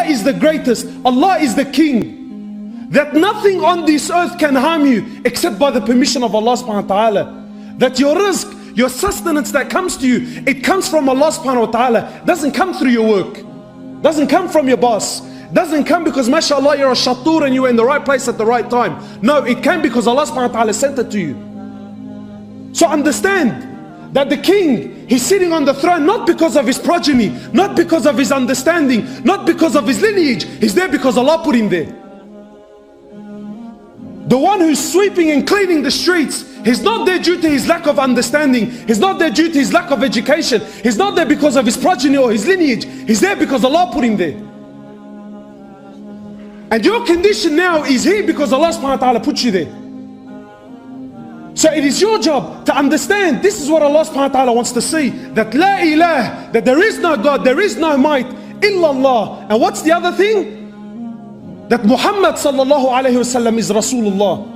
is the greatest, Allah is the king, that nothing on this earth can harm you except by the permission of Allah subhanahu wa ta'ala, that your rizq, your sustenance that comes to you, it comes from Allah subhanahu wa ta'ala, doesn't come through your work, doesn't come from your boss, doesn't come because mashallah you're a Shattur and you're in the right place at the right time. No, it came because Allah subhanahu wa ta'ala sent it to you. So understand that the king, he's sitting on the throne not because of his progeny, not because of his understanding, not because of his lineage. He's there because Allah put him there. The one who's sweeping and cleaning the streets, he's not there due to his lack of understanding. He's not there due to his lack of education. He's not there because of his progeny or his lineage. He's there because Allah put him there. And your condition now is here because Allah subhanahu wa ta'ala put you there. So it is your job to understand this is what Allah subhanahu wa ta'ala wants to see. That la ilah, that there is no God, there is no might, illallah. And what's the other thing? That Muhammad sallallahu alayhi wa sallam is Rasulullah.